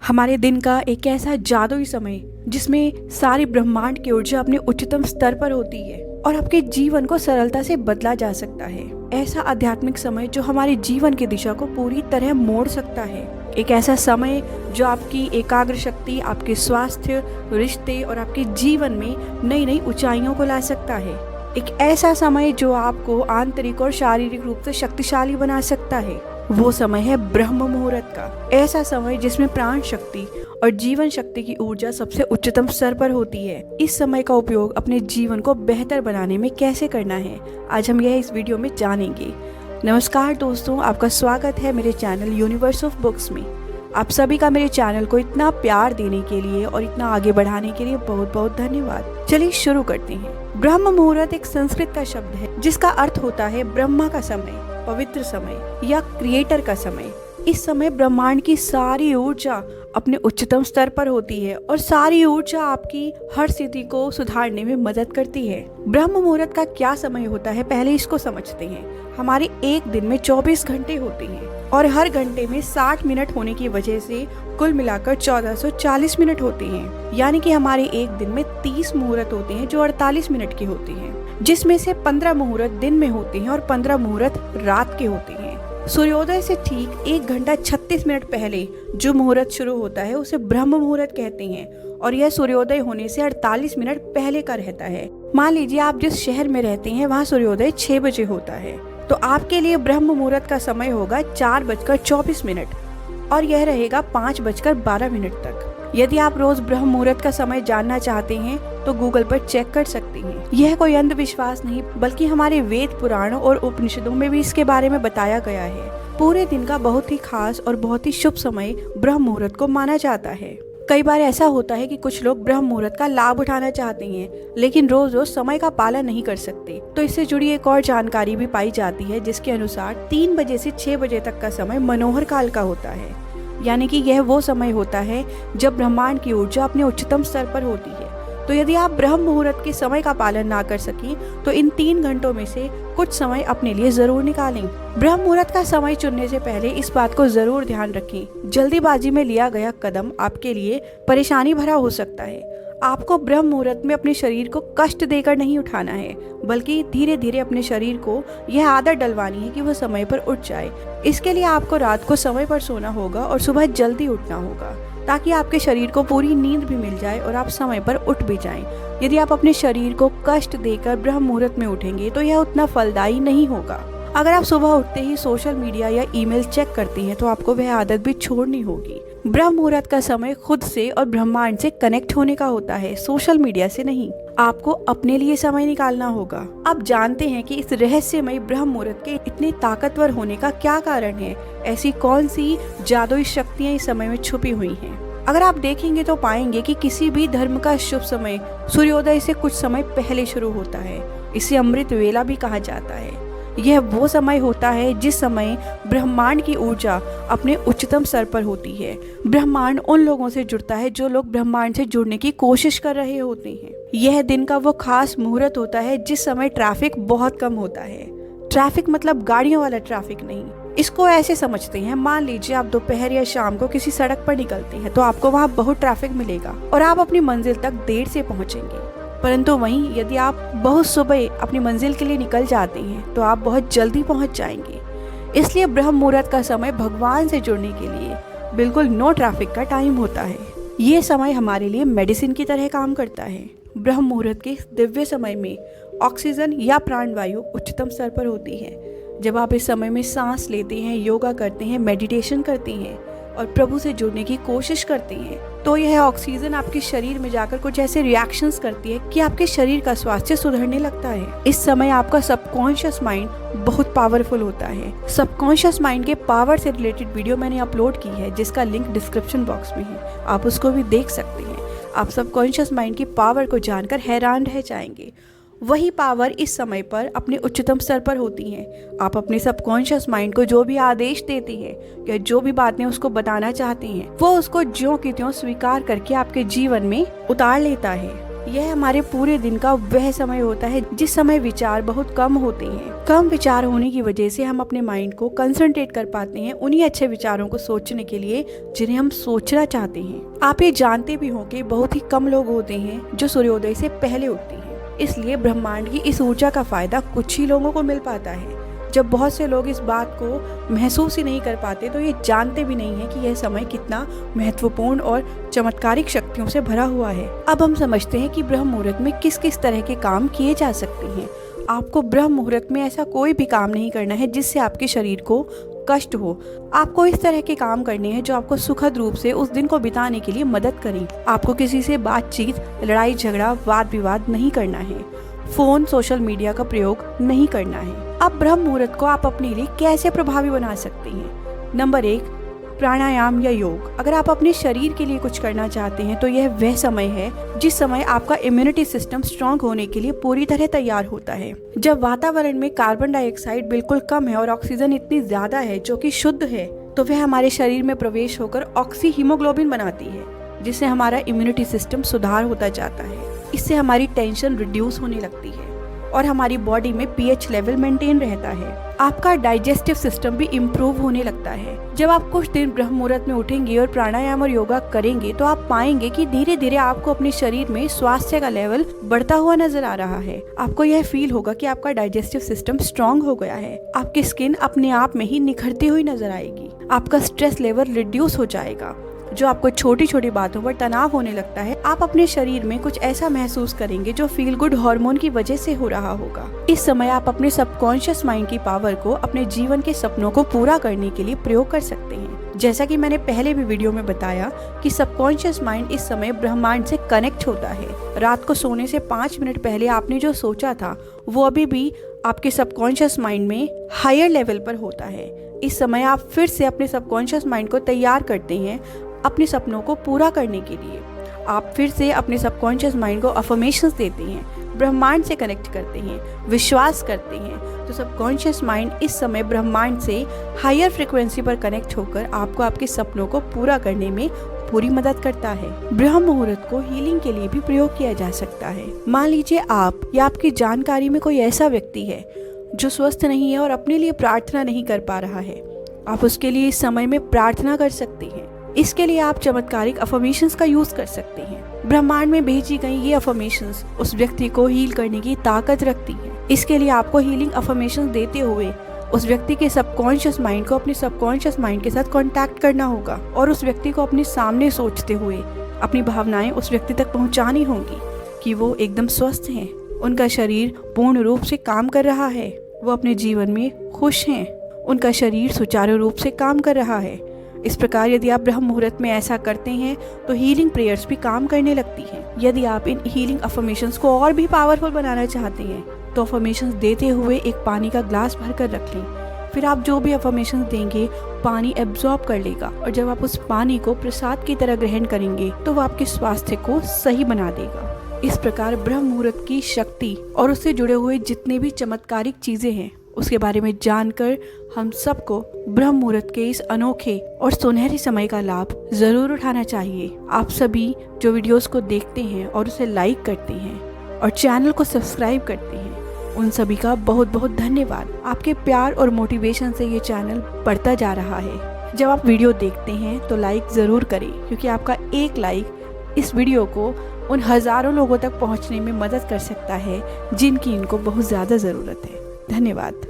हमारे दिन का एक ऐसा जादुई समय जिसमें सारी ब्रह्मांड की ऊर्जा अपने उच्चतम स्तर पर होती है और आपके जीवन को सरलता से बदला जा सकता है। ऐसा आध्यात्मिक समय जो हमारे जीवन की दिशा को पूरी तरह मोड़ सकता है। एक ऐसा समय जो आपकी एकाग्र शक्ति, आपके स्वास्थ्य, रिश्ते और आपके जीवन में नई नई ऊंचाइयों को ला सकता है। एक ऐसा समय जो आपको आंतरिक और शारीरिक रूप से शक्तिशाली बना सकता है। वो समय है ब्रह्म मुहूर्त का। ऐसा समय जिसमें प्राण शक्ति और जीवन शक्ति की ऊर्जा सबसे उच्चतम स्तर पर होती है। इस समय का उपयोग अपने जीवन को बेहतर बनाने में कैसे करना है, आज हम यह इस वीडियो में जानेंगे। नमस्कार दोस्तों, आपका स्वागत है मेरे चैनल यूनिवर्स ऑफ बुक्स में। आप सभी का मेरे चैनल को इतना प्यार देने के लिए और इतना आगे बढ़ाने के लिए बहुत बहुत धन्यवाद। चलिए शुरू करते हैं। ब्रह्म मुहूर्त एक संस्कृत का शब्द है जिसका अर्थ होता है ब्रह्मा का समय, पवित्र समय या क्रिएटर का समय। इस समय ब्रह्मांड की सारी ऊर्जा अपने उच्चतम स्तर पर होती है और सारी ऊर्जा आपकी हर स्थिति को सुधारने में मदद करती है। ब्रह्म मुहूर्त का क्या समय होता है, पहले इसको समझते हैं। हमारे एक दिन में 24 घंटे होते हैं और हर घंटे में 60 मिनट होने की वजह से कुल मिलाकर 1440 मिनट होते हैं। यानी कि हमारे एक दिन में 30 मुहूर्त होते हैं जो 48 मिनट के होते हैं, जिसमें से 15 मुहूर्त दिन में होते हैं और 15 मुहूर्त रात के होते हैं। सूर्योदय से ठीक 1 घंटा 36 मिनट पहले जो मुहूर्त शुरू होता है उसे ब्रह्म मुहूर्त कहते हैं और यह सूर्योदय होने से 48 मिनट पहले का रहता है। मान लीजिए आप जिस शहर में रहते हैं वहाँ सूर्योदय 6 बजे होता है, तो आपके लिए ब्रह्म मुहूर्त का समय होगा 4:24 और यह रहेगा 5:12 तक। यदि आप रोज ब्रह्म मुहूर्त का समय जानना चाहते हैं तो गूगल पर चेक कर सकते हैं। यह कोई अंधविश्वास नहीं बल्कि हमारे वेद, पुराणों और उपनिषदों में भी इसके बारे में बताया गया है। पूरे दिन का बहुत ही खास और बहुत ही शुभ समय ब्रह्म मुहूर्त को माना जाता है। कई बार ऐसा होता है कि कुछ लोग ब्रह्म मुहूर्त का लाभ उठाना चाहते हैं लेकिन रोज रोज समय का पालन नहीं कर सकते, तो इससे जुड़ी एक और जानकारी भी पाई जाती है जिसके अनुसार 3 बजे से 6 बजे तक का समय मनोहर काल का होता है। यानी कि यह वो समय होता है जब ब्रह्मांड की ऊर्जा अपने उच्चतम स्तर पर होती है। तो यदि आप ब्रह्म मुहूर्त के समय का पालन ना कर सकें तो इन 3 घंटों में से कुछ समय अपने लिए जरूर निकालें। ब्रह्म मुहूर्त का समय चुनने से पहले इस बात को जरूर ध्यान रखें, जल्दीबाजी में लिया गया कदम आपके लिए परेशानी भरा हो सकता है। आपको ब्रह्म मुहूर्त में अपने शरीर को कष्ट देकर नहीं उठाना है, बल्कि धीरे धीरे अपने शरीर को यह आदत डलवानी है कि वह समय पर उठ जाए। इसके लिए आपको रात को समय पर सोना होगा और सुबह जल्दी उठना होगा ताकि आपके शरीर को पूरी नींद भी मिल जाए और आप समय पर उठ भी जाएं। यदि आप अपने शरीर को कष्ट देकर ब्रह्म मुहूर्त में उठेंगे तो यह उतना फलदायी नहीं होगा। अगर आप सुबह उठते ही सोशल मीडिया या ईमेल चेक करती हैं तो आपको वह आदत भी छोड़नी होगी। ब्रह्म मुहूर्त का समय खुद से और ब्रह्मांड से कनेक्ट होने का होता है, सोशल मीडिया से नहीं। आपको अपने लिए समय निकालना होगा। आप जानते हैं कि इस रहस्यमय ब्रह्म मुहूर्त के इतने ताकतवर होने का क्या कारण है? ऐसी कौन सी जादुई शक्तियाँ इस समय में छुपी हुई हैं? अगर आप देखेंगे तो पाएंगे कि किसी भी धर्म का शुभ समय सूर्योदय से कुछ समय पहले शुरू होता है। इसे अमृत वेला भी कहा जाता है। यह वो समय होता है जिस समय ब्रह्मांड की ऊर्जा अपने उच्चतम स्तर पर होती है। ब्रह्मांड उन लोगों से जुड़ता है जो लोग ब्रह्मांड से जुड़ने की कोशिश कर रहे होते हैं। यह दिन का वो खास मुहूर्त होता है जिस समय ट्रैफिक बहुत कम होता है। ट्रैफिक मतलब गाड़ियों वाला ट्रैफिक नहीं। इसको ऐसे समझते हैं, मान लीजिए आप दोपहर या शाम को किसी सड़क पर निकलते हैं तो आपको वहाँ बहुत ट्रैफिक मिलेगा और आप अपनी मंजिल तक देर से पहुँचेंगे। परंतु वहीं यदि आप बहुत सुबह अपनी मंजिल के लिए निकल जाते हैं तो आप बहुत जल्दी पहुंच जाएंगे। इसलिए ब्रह्म मुहूर्त का समय भगवान से जुड़ने के लिए बिल्कुल नो ट्रैफिक का टाइम होता है। ये समय हमारे लिए मेडिसिन की तरह काम करता है। ब्रह्म मुहूर्त के दिव्य समय में ऑक्सीजन या प्राणवायु उच्चतम स्तर पर होती है। जब आप इस समय में सांस लेते हैं, योगा करते हैं, मेडिटेशन करते हैं और प्रभु से जुड़ने की कोशिश करते हैं तो यह ऑक्सीजन आपके शरीर में जाकर कुछ ऐसे रिएक्शंस करती है कि आपके शरीर का स्वास्थ्य सुधरने लगता है। इस समय आपका सबकॉन्शियस माइंड बहुत पावरफुल होता है। सबकॉन्शियस माइंड के पावर से रिलेटेड वीडियो मैंने अपलोड की है जिसका लिंक डिस्क्रिप्शन बॉक्स में है, आप उसको भी देख सकते हैं। आप सबकॉन्शियस माइंड की पावर को जानकर हैरान रह जाएंगे। वही पावर इस समय पर अपने उच्चतम स्तर पर होती हैं। आप अपने सबकॉन्शियस माइंड को जो भी आदेश देते हैं या जो भी बातें उसको बताना चाहते हैं वो उसको ज्यों की त्यों स्वीकार करके आपके जीवन में उतार लेता है। यह हमारे पूरे दिन का वह समय होता है जिस समय विचार बहुत कम होते हैं। कम विचार होने की वजह से हम अपने माइंड को कंसंट्रेट कर पाते हैं उन्हीं अच्छे विचारों को सोचने के लिए जिन्हें हम सोचना चाहते हैं। आप ये जानते भी होंगे बहुत ही कम लोग होते हैं जो सूर्योदय से पहले उठते हैं, इसलिए ब्रह्मांड की इस ऊर्जा का फायदा कुछ ही लोगों को मिल पाता है। जब बहुत से लोग इस बात को महसूस ही नहीं कर पाते तो ये जानते भी नहीं है कि यह समय कितना महत्वपूर्ण और चमत्कारिक शक्तियों से भरा हुआ है। अब हम समझते हैं कि ब्रह्म मुहूर्त में किस किस तरह के काम किए जा सकते हैं। आपको ब्रह्म मुहूर्त में ऐसा कोई भी काम नहीं करना है जिससे आपके शरीर को कष्ट हो। आपको इस तरह के काम करने हैं जो आपको सुखद रूप से उस दिन को बिताने के लिए मदद करें। आपको किसी से बातचीत, लड़ाई झगड़ा, वाद विवाद नहीं करना है। फोन, सोशल मीडिया का प्रयोग नहीं करना है। अब ब्रह्म मुहूर्त को आप अपने लिए कैसे प्रभावी बना सकते हैं? नंबर 1, प्राणायाम या योग। अगर आप अपने शरीर के लिए कुछ करना चाहते हैं तो यह वह समय है जिस समय आपका इम्यूनिटी सिस्टम स्ट्रांग होने के लिए पूरी तरह तैयार होता है। जब वातावरण में कार्बन डाइऑक्साइड बिल्कुल कम है और ऑक्सीजन इतनी ज्यादा है जो कि शुद्ध है, तो वह हमारे शरीर में प्रवेश होकर ऑक्सी हीमोग्लोबिन बनाती है, जिससे हमारा इम्यूनिटी सिस्टम सुधार होता जाता है। इससे हमारी टेंशन रिड्यूस होने लगती है और हमारी बॉडी में पीएच लेवल मेंटेन रहता है। आपका डाइजेस्टिव सिस्टम भी इम्प्रूव होने लगता है। जब आप कुछ दिन ब्रह्म मुहूर्त में उठेंगे और प्राणायाम और योगा करेंगे तो आप पाएंगे कि धीरे धीरे आपको अपने शरीर में स्वास्थ्य का लेवल बढ़ता हुआ नजर आ रहा है। आपको यह फील होगा कि आपका डाइजेस्टिव सिस्टम स्ट्रांग हो गया है। आपकी स्किन अपने आप में ही निखरती हुई नजर आएगी। आपका स्ट्रेस लेवल रिड्यूस हो जाएगा। जो आपको छोटी छोटी बातों पर तनाव होने लगता है, आप अपने शरीर में कुछ ऐसा महसूस करेंगे जो फील गुड हार्मोन की वजह से हो रहा होगा। इस समय आप अपने सबकॉन्शियस माइंड की पावर को अपने जीवन के सपनों को पूरा करने के लिए प्रयोग कर सकते हैं। जैसा कि मैंने पहले भी वीडियो में बताया कि सबकॉन्शियस माइंड इस समय ब्रह्मांड से कनेक्ट होता है। रात को सोने से 5 मिनट पहले आपने जो सोचा था वो अभी भी आपके सबकॉन्शियस माइंड में हायर लेवल पर होता है। इस समय आप फिर से अपने सबकॉन्शियस माइंड को तैयार करते हैं अपने सपनों को पूरा करने के लिए। आप फिर से अपने सबकॉन्शियस माइंड को अफर्मेशंस देते हैं, ब्रह्मांड से कनेक्ट करते हैं, विश्वास करते हैं। तो सबकॉन्शियस माइंड इस समय ब्रह्मांड से हायर फ्रिक्वेंसी पर कनेक्ट होकर आपको आपके सपनों को पूरा करने में पूरी मदद करता है। ब्रह्म मुहूर्त को हीलिंग के लिए भी प्रयोग किया जा सकता है। मान लीजिए आप या आपकी जानकारी में कोई ऐसा व्यक्ति है जो स्वस्थ नहीं है और अपने लिए प्रार्थना नहीं कर पा रहा है। आप उसके लिए इस समय में प्रार्थना कर सकते हैं। इसके लिए आप चमत्कारिक अफर्मेशंस का यूज कर सकते हैं। ब्रह्मांड में भेजी गई ये अफर्मेशंस उस व्यक्ति को हील करने की ताकत रखती है। इसके लिए आपको हीलिंग अफर्मेशंस देते हुए उस व्यक्ति के सबकॉन्शियस माइंड को अपने सबकॉन्शियस माइंड के साथ कांटेक्ट करना होगा और उस व्यक्ति को अपने सामने सोचते हुए अपनी भावनाएं उस व्यक्ति तक पहुंचानी होंगी कि वो एकदम स्वस्थ हैं, उनका शरीर पूर्ण रूप से काम कर रहा है, वो अपने जीवन में खुश हैं, उनका शरीर सुचारू रूप से काम कर रहा है। इस प्रकार यदि आप ब्रह्म मुहूर्त में ऐसा करते हैं तो हीलिंग प्रेयर्स भी काम करने लगती हैं। यदि आप इन हीलिंग अफर्मेशंस को और भी पावरफुल बनाना चाहते हैं तो अफर्मेशंस देते हुए एक पानी का ग्लास भर कर रख लें। फिर आप जो भी अफर्मेशंस देंगे पानी एब्जॉर्ब कर लेगा और जब आप उस पानी को प्रसाद की तरह ग्रहण करेंगे तो वो आपके स्वास्थ्य को सही बना देगा। इस प्रकार ब्रह्म मुहूर्त की शक्ति और उससे जुड़े हुए जितने भी चमत्कारिक चीजें हैं उसके बारे में जानकर हम सबको ब्रह्म मुहूर्त के इस अनोखे और सुनहरे समय का लाभ जरूर उठाना चाहिए। आप सभी जो वीडियोस को देखते हैं और उसे लाइक करते हैं और चैनल को सब्सक्राइब करते हैं, उन सभी का बहुत बहुत धन्यवाद। आपके प्यार और मोटिवेशन से ये चैनल बढ़ता जा रहा है। जब आप वीडियो देखते हैं तो लाइक ज़रूर करें, क्योंकि आपका एक लाइक इस वीडियो को उन हज़ारों लोगों तक पहुंचने में मदद कर सकता है जिनकी इनको बहुत ज़्यादा ज़रूरत है। धन्यवाद।